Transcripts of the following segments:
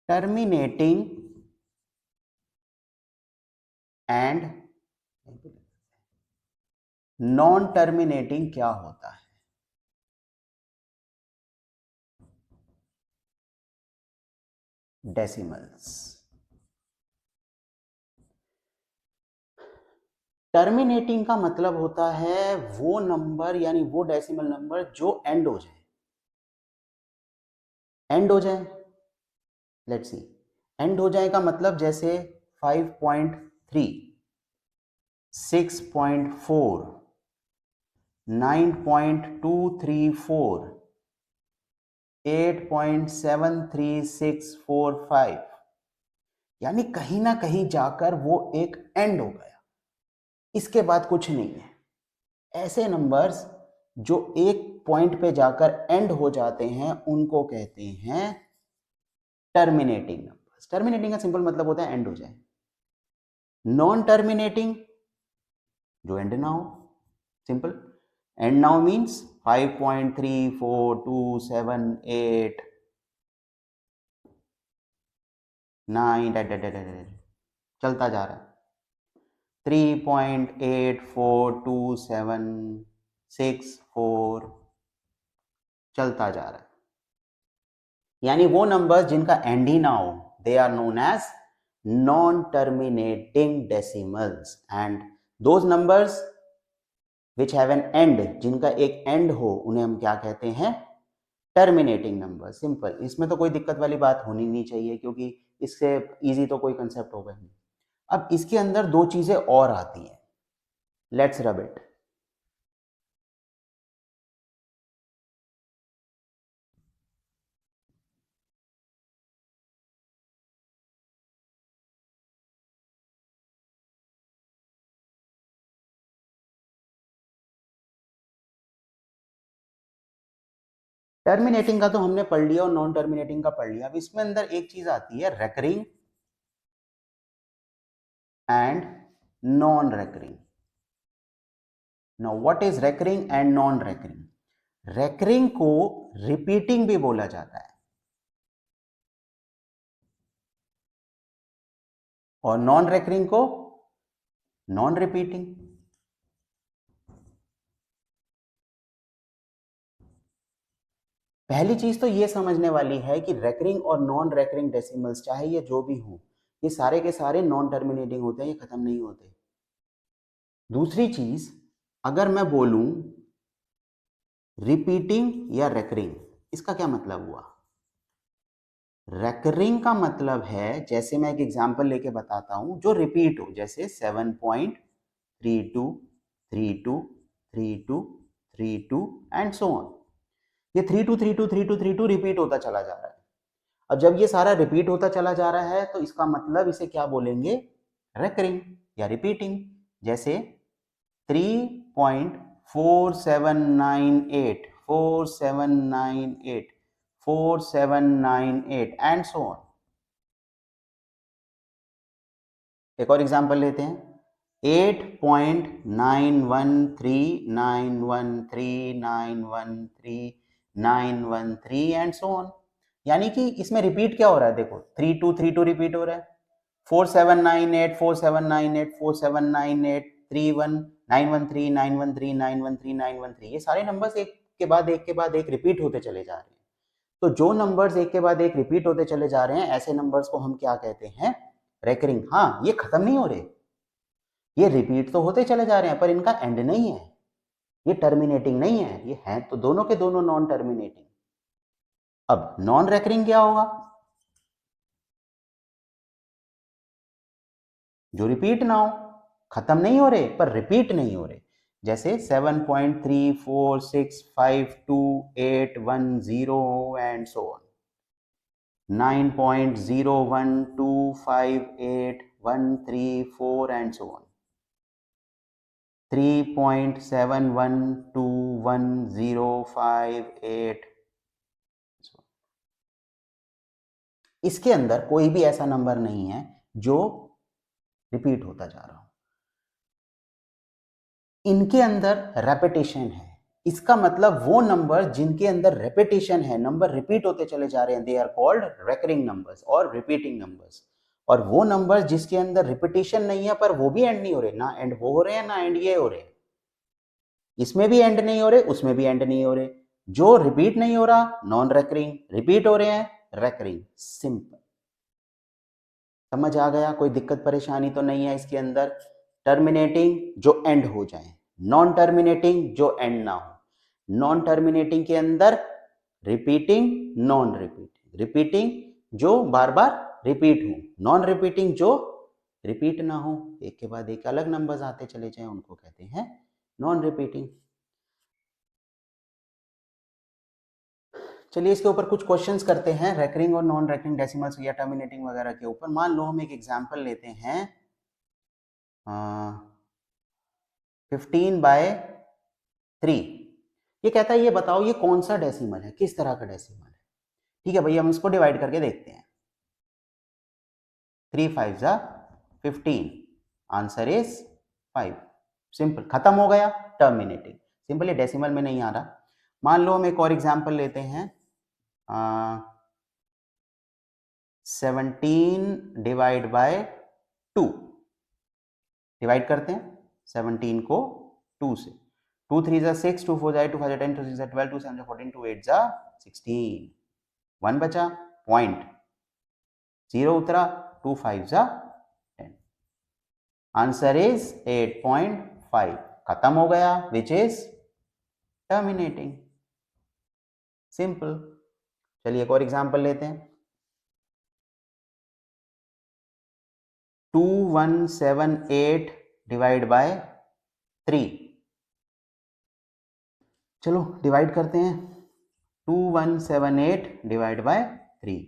Terminating and non terminating क्या होता है? डेसिमल्स। टर्मिनेटिंग का मतलब होता है वो नंबर यानी वो डेसिमल नंबर जो एंड हो जाए। एंड हो जाए, लेट्स सी, एंड हो जाए का मतलब जैसे 5.3, 6.4, 9.234, 8.73645, यानी कहीं ना कहीं जाकर वो एक एंड हो गया, इसके बाद कुछ नहीं है। ऐसे नंबर्स जो एक पॉइंट पे जाकर एंड हो जाते हैं उनको कहते हैं टर्मिनेटिंग नंबर्स। टर्मिनेटिंग का सिंपल मतलब होता है एंड हो जाए। नॉन टर्मिनेटिंग जो एंड ना हो, सिंपल। एंड नाउ मीन्स 5.34278 9 चलता जा रहा है, 3.842764 चलता जा रहा है। यानी वो नंबर्स जिनका एंड ही ना हो, they are known as non terminating decimals, and those numbers which have an end, जिनका एक एंड हो, उन्हें हम क्या कहते हैं? Terminating number. सिंपल, इसमें तो कोई दिक्कत वाली बात होनी नहीं चाहिए क्योंकि इससे इजी तो कोई कंसेप्ट होगा नहीं। अब इसके अंदर दो चीजें और आती हैं, लेट्स रब इट। टर्मिनेटिंग का तो हमने पढ़ लिया और नॉन टर्मिनेटिंग का पढ़ लिया। अब इसमें अंदर एक चीज आती है recurring and non recurring. Now what is recurring and non recurring? Recurring को रिपीटिंग भी बोला जाता है और नॉन रेकरिंग को नॉन रिपीटिंग। पहली चीज तो ये समझने वाली है कि रेकरिंग और नॉन रेकरिंग डेसिमल्स चाहे ये जो भी हो, ये सारे के सारे नॉन टर्मिनेटिंग होते हैं, ये खत्म नहीं होते। दूसरी चीज, अगर मैं बोलूं रिपीटिंग या रेकरिंग, इसका क्या मतलब हुआ? रेकरिंग का मतलब है, जैसे मैं एक एग्जांपल लेके बताता हूं, जो रिपीट हो, जैसे 7.32 32 32 32 एंड सो ऑन। ये 32323232 रिपीट होता चला जा रहा है। अब जब ये सारा रिपीट होता चला जा रहा है तो इसका मतलब इसे क्या बोलेंगे? रेकरिंग या रिपीटिंग। जैसे 3.4798 4798 4798 एंड सो ऑन। एक और एग्जांपल लेते हैं, 8.913913913913 एंड सो ऑन। यानी कि इसमें रिपीट क्या हो रहा है? देखो 3232 रिपीट हो रहा है, 4798 4798 4798 31 913 913 913 913, ये सारे नंबर्स एक के बाद एक के बाद एक रिपीट होते चले जा रहे हैं। तो जो नंबर्स एक के बाद एक रिपीट होते चले जा रहे हैं, ऐसे नंबर्स को हम क्या कहते हैं? रेकरिंग। हाँ, ये खत्म नहीं हो रहे, ये रिपीट तो होते चले जा रहे हैं पर इनका एंड नहीं है, ये टर्मिनेटिंग नहीं है, ये है तो दोनों के दोनों नॉन टर्मिनेटिंग। अब नॉन रेकरिंग क्या होगा? जो रिपीट ना हो, खत्म नहीं हो रहे पर रिपीट नहीं हो रहे। जैसे 7.34652810 and so on, 9.0125813 and so on, 3.71211058। इसके अंदर कोई भी ऐसा नंबर नहीं है जो रिपीट होता जा रहा हो। इनके अंदर रेपिटेशन है, इसका मतलब वो नंबर जिनके अंदर रेपिटेशन है, नंबर रिपीट होते चले जा रहे हैं, they are called recurring numbers और रिपीटिंग नंबर्स। और वो नंबर जिसके अंदर रिपीटेशन नहीं है पर वो भी एंड नहीं हो रहे, ना एंड वो हो रहे हैं ना एंड ये हो रहे हैं, इसमें भी एंड नहीं हो रहे उसमें भी एंड नहीं हो रहे, जो रिपीट नहीं हो रहा नॉन रेकरिंग, रिपीट हो रहे हैं रेकरिंग। सिंपल, समझ आ गया? कोई दिक्कत परेशानी तो नहीं है इसके अंदर? टर्मिनेटिंग जो एंड हो जाए, नॉन टर्मिनेटिंग जो एंड ना हो। नॉन टर्मिनेटिंग के अंदर रिपीटिंग, नॉन रिपीटिंग, रिपीटिंग जो बार बार रिपीट हो, नॉन रिपीटिंग जो रिपीट ना हो, एक के बाद एक अलग नंबर्स आते चले जाएं, उनको कहते हैं नॉन रिपीटिंग। चलिए इसके ऊपर कुछ क्वेश्चंस करते हैं, रेकरिंग और नॉन रेकरिंग डेसिमल्स या टर्मिनेटिंग वगैरह के ऊपर। मान लो हम एक एग्जांपल लेते हैं 15/3। ये कहता है ये बताओ ये कौन सा डेसिमल है, किस तरह का डेसिमल है। ठीक है भैया, हम इसको डिवाइड करके देखते हैं। 3 5 15, आंसर इज 5। सिंपल, खत्म हो गया, टर्मिनेटिंग। सिंपल, ये डेसिमल में नहीं आ रहा। मान लो हम एक और एग्जांपल लेते हैं 17 डिवाइड बाय 2। डिवाइड करते हैं 17 को 2 से। 2 3 जा 6, 2 4 जा 8, 2 5 जा 10, 2 6 जा 12, 2 7 जा 14, 2 8 जा 16। 1 बचा, पॉइंट 0 उतरा, 2 5 जा 10। Answer is 8.5। खत्म हो गया, विच इज टर्मिनेटिंग। सिंपल। चलिए एक और एग्जांपल लेते हैं 2178 डिवाइड बाय 3। चलो डिवाइड करते हैं 2178 डिवाइड बाय 3।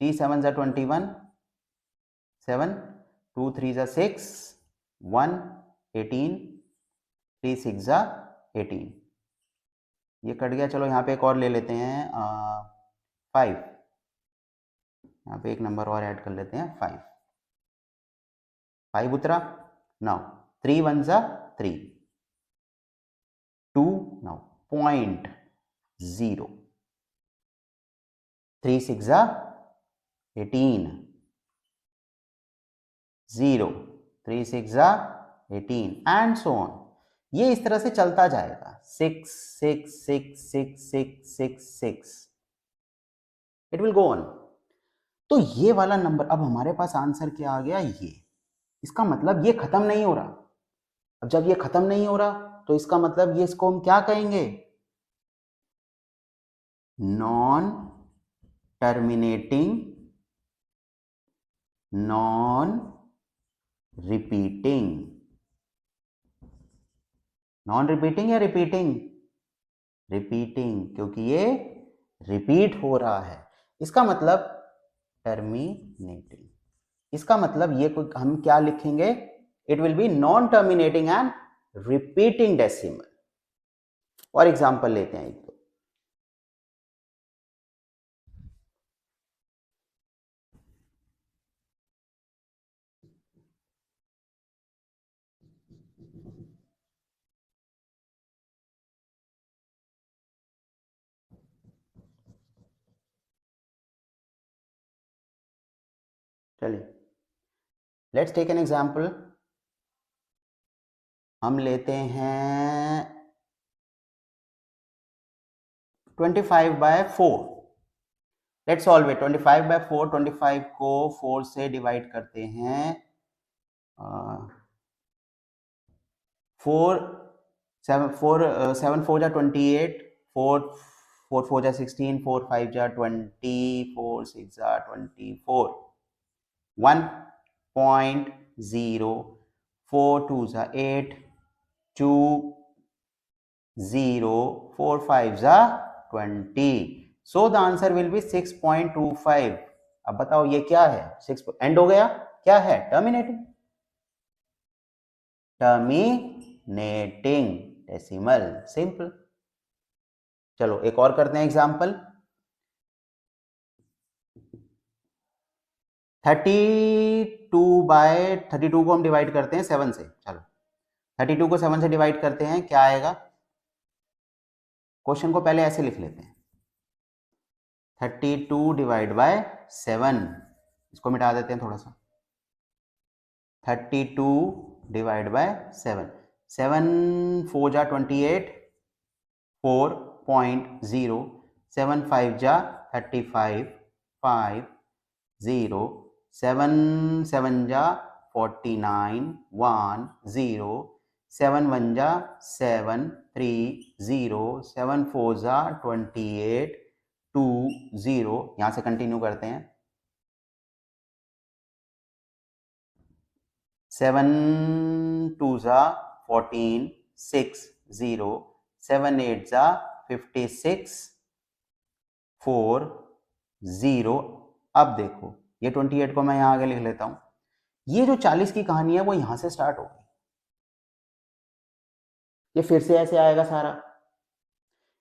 3 7 जा 21, 7, 2 3 जा 6, 1 18, 3 6 जा 18। ये कट गया। चलो यहाँ पे एक और ले लेते हैं 5। यहाँ पे एक नंबर और ऐड कर लेते हैं 5। 5 उतरा, नाउ 3 1 जा 3, 2 नाउ पॉइंट 0, 3 6 जा 18, 0 3 6 जा 18 एंड सो ऑन। ये इस तरह से चलता जाएगा 6 6 6 6 6 6 6, इट विल गो ऑन। तो ये वाला नंबर, अब हमारे पास आंसर क्या आ गया, ये। इसका मतलब ये खत्म नहीं हो रहा। अब जब ये खत्म नहीं हो रहा तो इसका मतलब ये, इसको हम क्या कहेंगे, non terminating, non repeating. Non repeating या रिपीटिंग? रिपीटिंग, क्योंकि ये रिपीट हो रहा है। इसका मतलब टर्मिनेटिंग। इसका मतलब ये कोई, हम क्या लिखेंगे, it will be non terminating and repeating decimal. और एग्जांपल लेते हैं एक दो। चलिए लेट्स टेक एन एग्जांपल। हम लेते हैं 25/4। Let's solve it. 25/4, 25 को 4 से डिवाइड करते हैं। 4 7 4 7 4 जा 28, 4 4 4 जा 16, 4 5 जा 20, 4 6 जा 24, 1.0, 4 2 जा 8, 2 0, 4 5 जा 20। So the answer will be 6.25। अब बताओ ये क्या है, 6 एंड हो गया, क्या है, टर्मिनेटिंग। Terminating decimal, simple. चलो एक और करते हैं एग्जांपल। 32/32 को हम डिवाइड करते हैं 7 से। चलो 32 को 7 से डिवाइड करते हैं, क्या आएगा, क्वेश्चन को पहले ऐसे लिख लेते हैं, 32 डिवाइड बाय 7, इसको मिटा देते हैं थोड़ा सा, 32 डिवाइड बाय 7, 7 4 जा 28, 4.0, 7 5 जा 35, 5 0, 7 7 जा 49, 1 0, 7 1 जा 7, 3 0, 7 4 जा 28, 2 0, यहां से कंटिन्यू करते हैं, 7 2 जा 14, 6 0, 7 8 जा 56, 4 0। अब देखो ये 28 को मैं यहां आगे लिख लेता हूं, ये जो 40 की कहानी है वो यहां से स्टार्ट होगी, ये फिर से ऐसे आएगा सारा,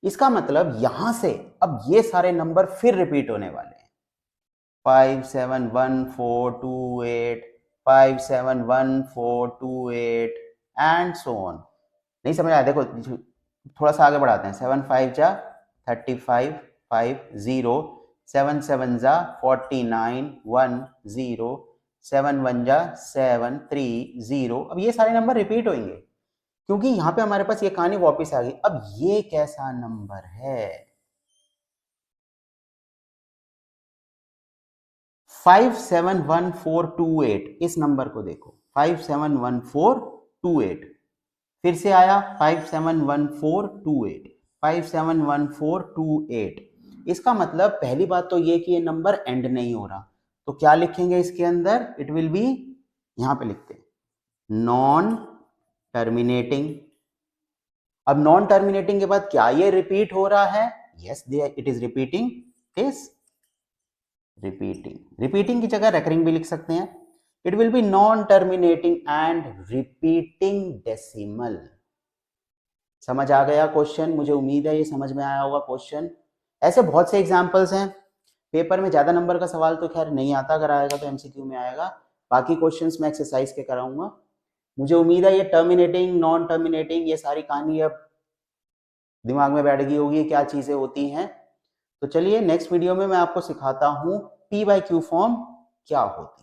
इसका मतलब यहां से अब ये सारे नंबर फिर रिपीट होने वाले हैं, 5 7 1 4 2 8, 5 7 1 4 2 8 एंड सो ऑन। नहीं समझ आया, देखो थोड़ा सा आगे बढ़ाते हैं, 7 5 जा 35, 5 0, 7 7 जा 49, 1 0, 7 1 जा 7, 3 0। अब ये सारे नंबर रिपीट होंगे क्योंकि यहां पे हमारे पास ये कहानी वापस आ गई। अब ये कैसा नंबर है, 571428, इस नंबर को देखो, 571428, फिर से आया 571428, 571428। इसका मतलब पहली बात तो ये कि ये नंबर एंड नहीं हो रहा, तो क्या लिखेंगे इसके अंदर, इट विल बी, यहां पे लिखते हैं नॉन टर्मिनेटिंग। अब नॉन टर्मिनेटिंग के बाद क्या ये रिपीट हो रहा है, yes it is repeating, this repeating, repeating की जगह रेकरिंग भी लिख सकते हैं, it will be non terminating and repeating decimal. समझ आ गया क्वेश्चन, मुझे उम्मीद है ये समझ में आया होगा क्वेश्चन। ऐसे बहुत से एग्जांपल्स हैं, पेपर में ज्यादा नंबर का सवाल तो खैर नहीं आता, अगर आएगा तो एमसीक्यू में आएगा, बाकी क्वेश्चंस मैं एक्सरसाइज के कराऊंगा। मुझे उम्मीद है ये टर्मिनेटिंग नॉन टर्मिनेटिंग ये सारी कहानी अब दिमाग में बैठ गई होगी क्या चीजें होती हैं। तो चलिए नेक्स्ट वीडियो में मैं आपको सिखाता हूं P/Q फॉर्म क्या होती है।